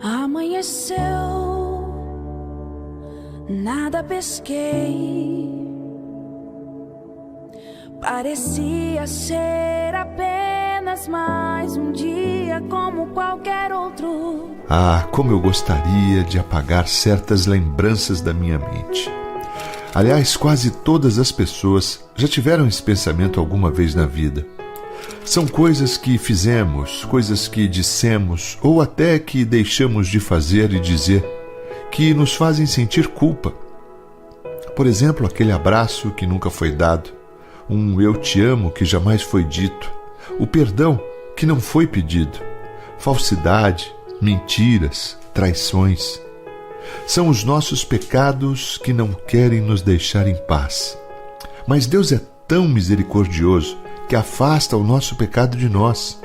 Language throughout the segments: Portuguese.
Amanheceu, nada pesquei. Parecia ser apenas mais um dia como qualquer outro. Ah, como eu gostaria de apagar certas lembranças da minha mente. Aliás, quase todas as pessoas já tiveram esse pensamento alguma vez na vida. São coisas que fizemos, coisas que dissemos ou até que deixamos de fazer e dizer que nos fazem sentir culpa. Por exemplo, aquele abraço que nunca foi dado, um eu te amo que jamais foi dito, o perdão que não foi pedido, falsidade, mentiras, traições. São os nossos pecados que não querem nos deixar em paz. Mas Deus é tão misericordioso que afasta o nosso pecado de nós.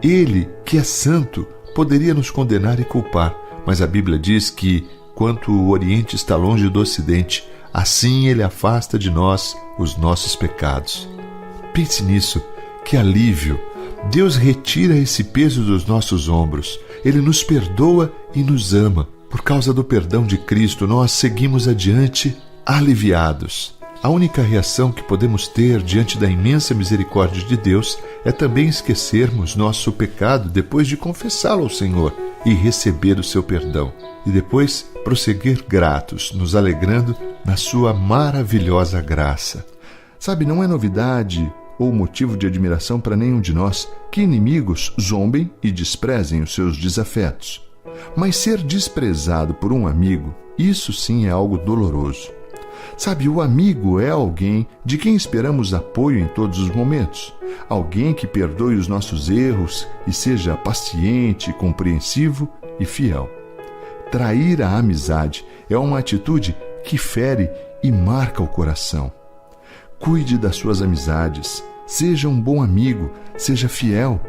Ele, que é santo, poderia nos condenar e culpar, mas a Bíblia diz que, quanto o Oriente está longe do Ocidente, assim Ele afasta de nós os nossos pecados. Pense nisso, que alívio! Deus retira esse peso dos nossos ombros. Ele nos perdoa e nos ama. Por causa do perdão de Cristo, nós seguimos adiante aliviados. A única reação que podemos ter diante da imensa misericórdia de Deus é também esquecermos nosso pecado depois de confessá-lo ao Senhor e receber o seu perdão. E depois prosseguir gratos, nos alegrando na sua maravilhosa graça. Sabe, não é novidade ou motivo de admiração para nenhum de nós que inimigos zombem e desprezem os seus desafetos. Mas ser desprezado por um amigo, isso sim é algo doloroso. Sabe, o amigo é alguém de quem esperamos apoio em todos os momentos. Alguém que perdoe os nossos erros e seja paciente, compreensivo e fiel. Trair a amizade é uma atitude que fere e marca o coração. Cuide das suas amizades, seja um bom amigo, seja fiel.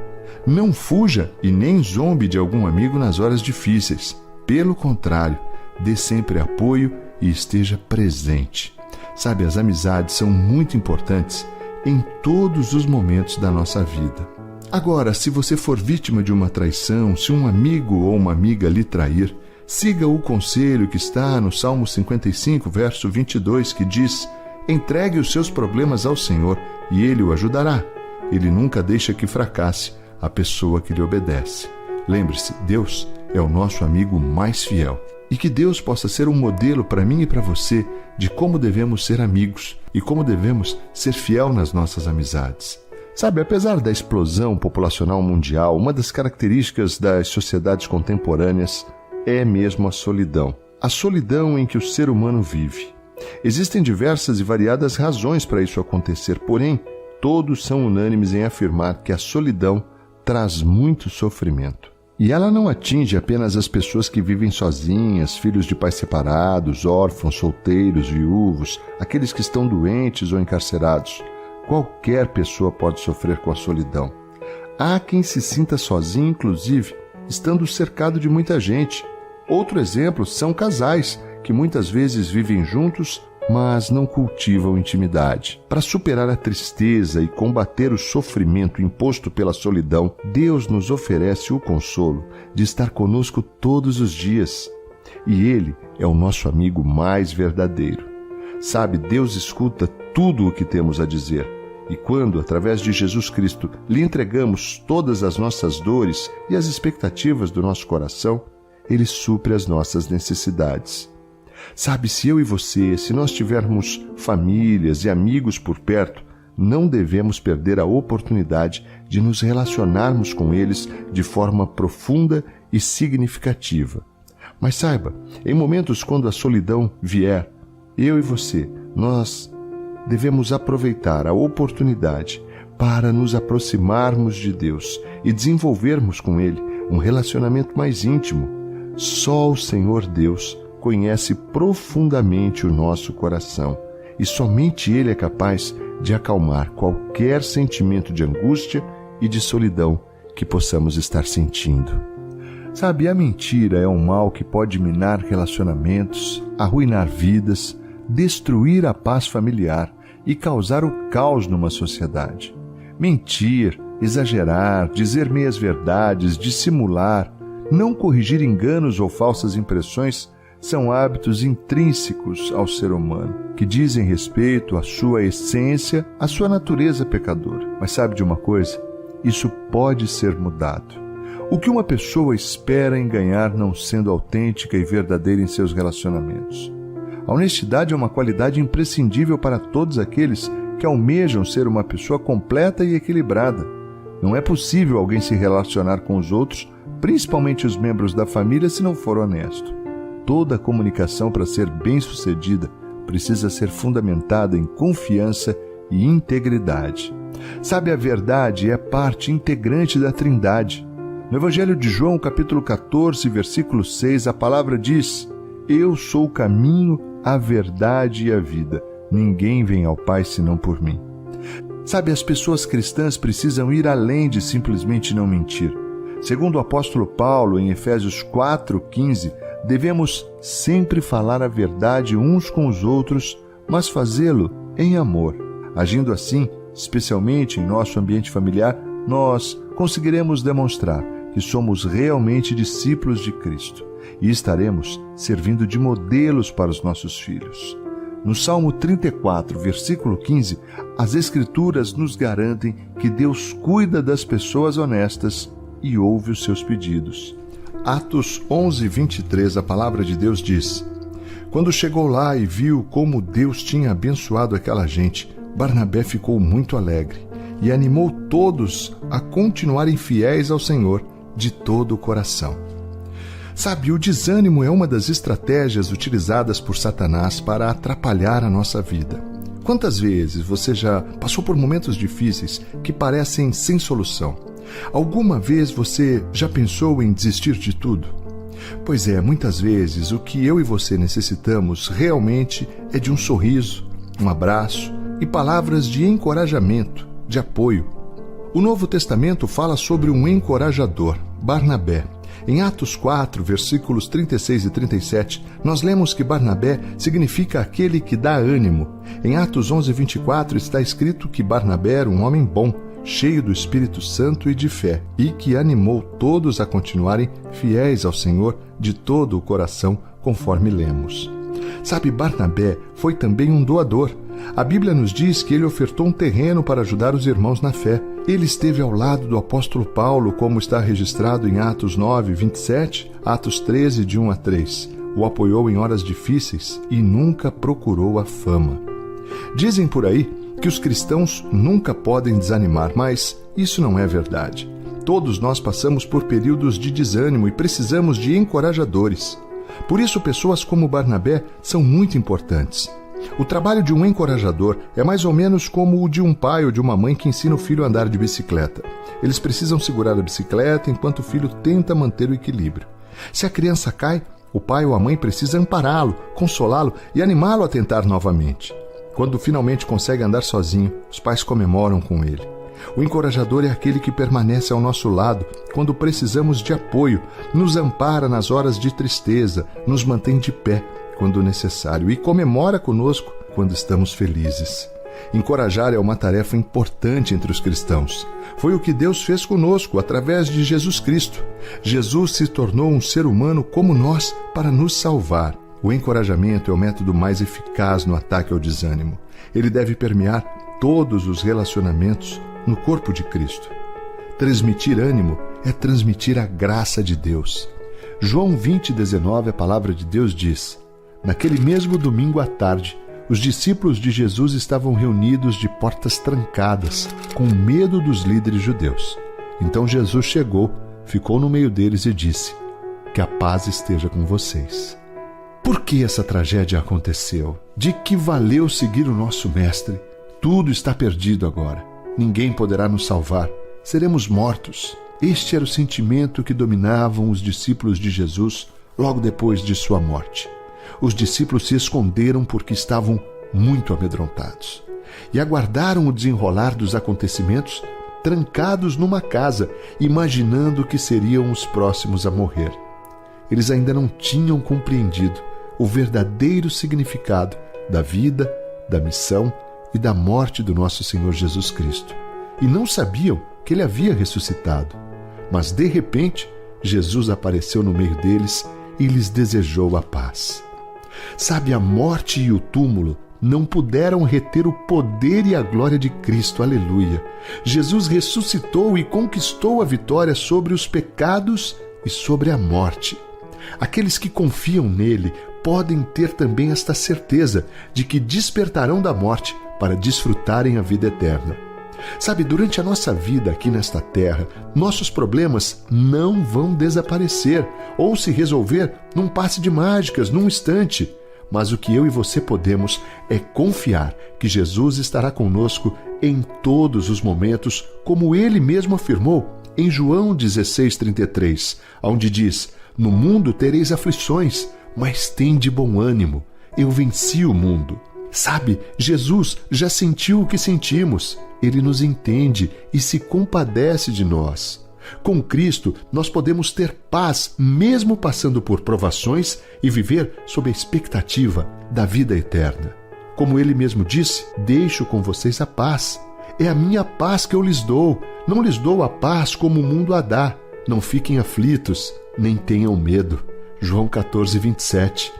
Não fuja e nem zombe de algum amigo nas horas difíceis. Pelo contrário, dê sempre apoio e esteja presente. Sabe, as amizades são muito importantes em todos os momentos da nossa vida. Agora, se você for vítima de uma traição, se um amigo ou uma amiga lhe trair, siga o conselho que está no Salmo 55, verso 22, que diz: entregue os seus problemas ao Senhor e Ele o ajudará. Ele nunca deixa que fracasse a pessoa que lhe obedece. Lembre-se, Deus é o nosso amigo mais fiel. E que Deus possa ser um modelo para mim e para você de como devemos ser amigos e como devemos ser fiel nas nossas amizades. Sabe, apesar da explosão populacional mundial, uma das características das sociedades contemporâneas é mesmo a solidão. A solidão em que o ser humano vive. Existem diversas e variadas razões para isso acontecer, porém, todos são unânimes em afirmar que a solidão traz muito sofrimento. E ela não atinge apenas as pessoas que vivem sozinhas, filhos de pais separados, órfãos, solteiros, viúvos, aqueles que estão doentes ou encarcerados. Qualquer pessoa pode sofrer com a solidão. Há quem se sinta sozinho, inclusive, estando cercado de muita gente. Outro exemplo são casais, que muitas vezes vivem juntos, mas não cultivam intimidade. Para superar a tristeza e combater o sofrimento imposto pela solidão, Deus nos oferece o consolo de estar conosco todos os dias. E Ele é o nosso amigo mais verdadeiro. Sabe, Deus escuta tudo o que temos a dizer. E quando, através de Jesus Cristo, lhe entregamos todas as nossas dores e as expectativas do nosso coração, Ele supre as nossas necessidades. Sabe, se eu e você, se nós tivermos famílias e amigos por perto, não devemos perder a oportunidade de nos relacionarmos com eles de forma profunda e significativa. Mas saiba, em momentos quando a solidão vier, eu e você, nós devemos aproveitar a oportunidade para nos aproximarmos de Deus e desenvolvermos com Ele um relacionamento mais íntimo. Só o Senhor Deus conhece profundamente o nosso coração e somente Ele é capaz de acalmar qualquer sentimento de angústia e de solidão que possamos estar sentindo. Sabe, a mentira é um mal que pode minar relacionamentos, arruinar vidas, destruir a paz familiar e causar o caos numa sociedade. Mentir, exagerar, dizer meias verdades, dissimular, não corrigir enganos ou falsas impressões são hábitos intrínsecos ao ser humano, que dizem respeito à sua essência, à sua natureza pecadora. Mas sabe de uma coisa? Isso pode ser mudado. O que uma pessoa espera em ganhar não sendo autêntica e verdadeira em seus relacionamentos? A honestidade é uma qualidade imprescindível para todos aqueles que almejam ser uma pessoa completa e equilibrada. Não é possível alguém se relacionar com os outros, principalmente os membros da família, se não for honesto. Toda comunicação, para ser bem-sucedida, precisa ser fundamentada em confiança e integridade. Sabe, a verdade é parte integrante da Trindade. No Evangelho de João, capítulo 14, versículo 6, a palavra diz: Eu sou o caminho, a verdade e a vida. Ninguém vem ao Pai senão por mim. Sabe, as pessoas cristãs precisam ir além de simplesmente não mentir. Segundo o apóstolo Paulo, em Efésios 4:15, devemos sempre falar a verdade uns com os outros, mas fazê-lo em amor. Agindo assim, especialmente em nosso ambiente familiar, nós conseguiremos demonstrar que somos realmente discípulos de Cristo e estaremos servindo de modelos para os nossos filhos. No Salmo 34, versículo 15, as Escrituras nos garantem que Deus cuida das pessoas honestas e ouve os seus pedidos. Atos 11:23, a palavra de Deus diz: Quando chegou lá e viu como Deus tinha abençoado aquela gente, Barnabé ficou muito alegre e animou todos a continuarem fiéis ao Senhor de todo o coração. Sabe, o desânimo é uma das estratégias utilizadas por Satanás para atrapalhar a nossa vida. Quantas vezes você já passou por momentos difíceis que parecem sem solução? Alguma vez você já pensou em desistir de tudo? Pois é, muitas vezes o que eu e você necessitamos realmente é de um sorriso, um abraço e palavras de encorajamento, de apoio. O Novo Testamento fala sobre um encorajador, Barnabé. Em Atos 4, versículos 36 e 37, nós lemos que Barnabé significa aquele que dá ânimo. Em Atos 11:24 está escrito que Barnabé era um homem bom, cheio do Espírito Santo e de fé, e que animou todos a continuarem fiéis ao Senhor de todo o coração, conforme lemos. Sabe, Barnabé foi também um doador. A Bíblia nos diz que ele ofertou um terreno para ajudar os irmãos na fé. Ele esteve ao lado do apóstolo Paulo, como está registrado em Atos 9:27, Atos 13, de 1 a 3. O apoiou em horas difíceis e nunca procurou a fama. Dizem por aí que os cristãos nunca podem desanimar, mas isso não é verdade. Todos nós passamos por períodos de desânimo e precisamos de encorajadores. Por isso, pessoas como Barnabé são muito importantes. O trabalho de um encorajador é mais ou menos como o de um pai ou de uma mãe que ensina o filho a andar de bicicleta. Eles precisam segurar a bicicleta enquanto o filho tenta manter o equilíbrio. Se a criança cai, o pai ou a mãe precisa ampará-lo, consolá-lo e animá-lo a tentar novamente. Quando finalmente consegue andar sozinho, os pais comemoram com ele. O encorajador é aquele que permanece ao nosso lado quando precisamos de apoio, nos ampara nas horas de tristeza, nos mantém de pé quando necessário e comemora conosco quando estamos felizes. Encorajar é uma tarefa importante entre os cristãos. Foi o que Deus fez conosco através de Jesus Cristo. Jesus se tornou um ser humano como nós para nos salvar. O encorajamento é o método mais eficaz no ataque ao desânimo. Ele deve permear todos os relacionamentos no corpo de Cristo. Transmitir ânimo é transmitir a graça de Deus. João 20:19, a palavra de Deus diz: Naquele mesmo domingo à tarde, os discípulos de Jesus estavam reunidos de portas trancadas, com medo dos líderes judeus. Então Jesus chegou, ficou no meio deles e disse: Que a paz esteja com vocês. Por que essa tragédia aconteceu? De que valeu seguir o nosso mestre? Tudo está perdido agora. Ninguém poderá nos salvar. Seremos mortos. Este era o sentimento que dominavam os discípulos de Jesus logo depois de sua morte. Os discípulos se esconderam porque estavam muito amedrontados e aguardaram o desenrolar dos acontecimentos trancados numa casa, imaginando que seriam os próximos a morrer. Eles ainda não tinham compreendido o verdadeiro significado da vida, da missão e da morte do nosso Senhor Jesus Cristo. E não sabiam que Ele havia ressuscitado. Mas, de repente, Jesus apareceu no meio deles e lhes desejou a paz. Sabe, a morte e o túmulo não puderam reter o poder e a glória de Cristo, aleluia. Jesus ressuscitou e conquistou a vitória sobre os pecados e sobre a morte. Aqueles que confiam nele podem ter também esta certeza de que despertarão da morte para desfrutarem a vida eterna. Sabe, durante a nossa vida aqui nesta terra, nossos problemas não vão desaparecer ou se resolver num passe de mágicas, num instante. Mas o que eu e você podemos é confiar que Jesus estará conosco em todos os momentos, como ele mesmo afirmou em João 16:33, onde diz: "No mundo tereis aflições, mas tende bom ânimo, eu venci o mundo." Sabe, Jesus já sentiu o que sentimos, ele nos entende e se compadece de nós. Com Cristo, nós podemos ter paz mesmo passando por provações e viver sob a expectativa da vida eterna. Como ele mesmo disse, deixo com vocês a paz. É a minha paz que eu lhes dou. Não lhes dou a paz como o mundo a dá. Não fiquem aflitos, nem tenham medo. João 14:27.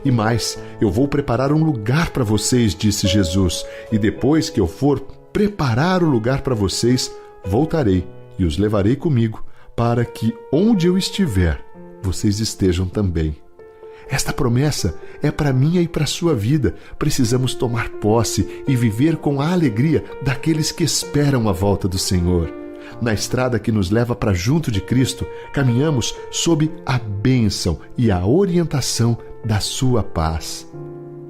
E mais, eu vou preparar um lugar para vocês, disse Jesus, e depois que eu for preparar o lugar para vocês, voltarei e os levarei comigo, para que onde eu estiver, vocês estejam também. Esta promessa é para minha e para a sua vida. Precisamos tomar posse e viver com a alegria daqueles que esperam a volta do Senhor. Na estrada que nos leva para junto de Cristo, caminhamos sob a bênção e a orientação da sua paz.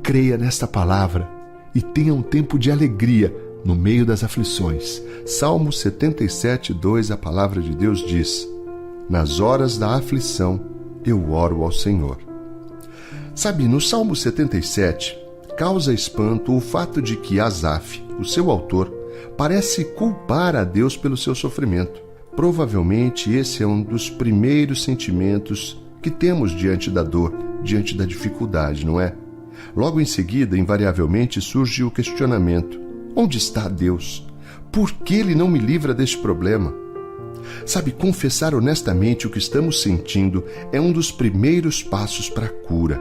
Creia nesta palavra e tenha um tempo de alegria no meio das aflições. Salmo 77:2, a palavra de Deus diz: "Nas horas da aflição eu oro ao Senhor." Sabe, no Salmo 77, causa espanto o fato de que Asaf, o seu autor, parece culpar a Deus pelo seu sofrimento. Provavelmente esse é um dos primeiros sentimentos que temos diante da dor, diante da dificuldade, não é? Logo em seguida, invariavelmente, surge o questionamento: onde está Deus? Por que Ele não me livra deste problema? Sabe, confessar honestamente o que estamos sentindo é um dos primeiros passos para a cura.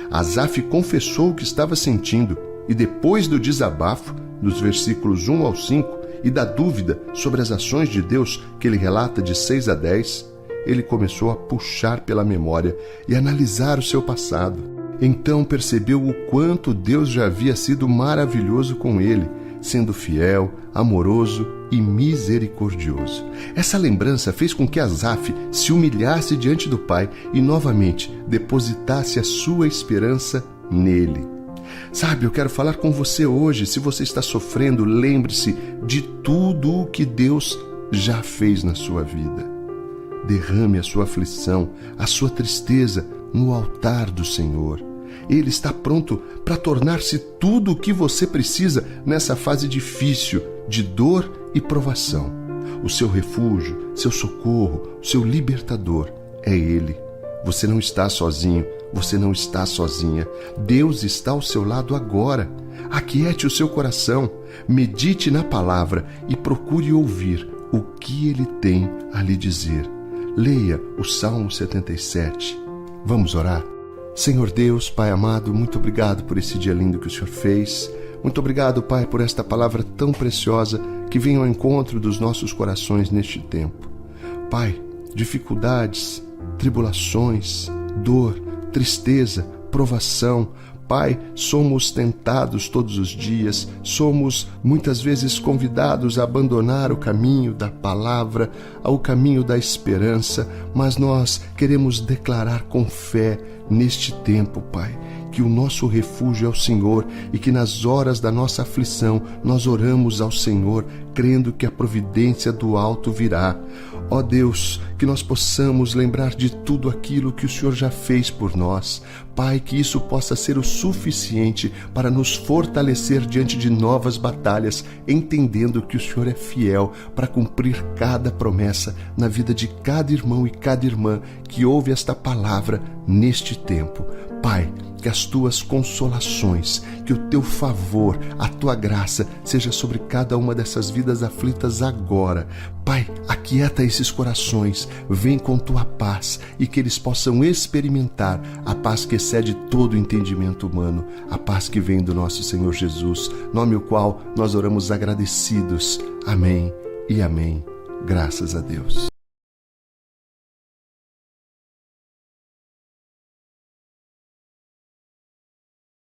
Asaf confessou o que estava sentindo e depois do desabafo, dos versículos 1 ao 5, e da dúvida sobre as ações de Deus que ele relata de 6 a 10, ele começou a puxar pela memória e analisar o seu passado. Então percebeu o quanto Deus já havia sido maravilhoso com ele, sendo fiel, amoroso e misericordioso. Essa lembrança fez com que Asaf se humilhasse diante do Pai e novamente depositasse a sua esperança nele. Sabe, eu quero falar com você hoje. Se você está sofrendo, lembre-se de tudo o que Deus já fez na sua vida. Derrame a sua aflição, a sua tristeza no altar do Senhor. Ele está pronto para tornar-se tudo o que você precisa nessa fase difícil de dor e provação. O seu refúgio, seu socorro, seu libertador é Ele. Você não está sozinho, você não está sozinha. Deus está ao seu lado agora. Aquiete o seu coração, medite na palavra e procure ouvir o que Ele tem a lhe dizer. Leia o Salmo 77. Vamos orar? Senhor Deus, Pai amado, muito obrigado por esse dia lindo que o Senhor fez. Muito obrigado, Pai, por esta palavra tão preciosa que vem ao encontro dos nossos corações neste tempo. Pai, dificuldades, tribulações, dor, tristeza, provação. Pai, somos tentados todos os dias, somos muitas vezes convidados a abandonar o caminho da palavra, ao caminho da esperança, mas nós queremos declarar com fé neste tempo, Pai, que o nosso refúgio é o Senhor e que nas horas da nossa aflição nós oramos ao Senhor, crendo que a providência do alto virá. Ó Deus, que nós possamos lembrar de tudo aquilo que o Senhor já fez por nós. Pai, que isso possa ser o suficiente para nos fortalecer diante de novas batalhas, entendendo que o Senhor é fiel para cumprir cada promessa na vida de cada irmão e cada irmã que ouve esta palavra neste tempo. Pai, que as tuas consolações, que o teu favor, a tua graça seja sobre cada uma dessas vidas aflitas agora. Pai, aquieta esses corações vem com tua paz e que eles possam experimentar a paz que excede todo o entendimento humano, a paz que vem do nosso Senhor Jesus, nome o qual nós oramos agradecidos. Amém e amém. Graças a Deus.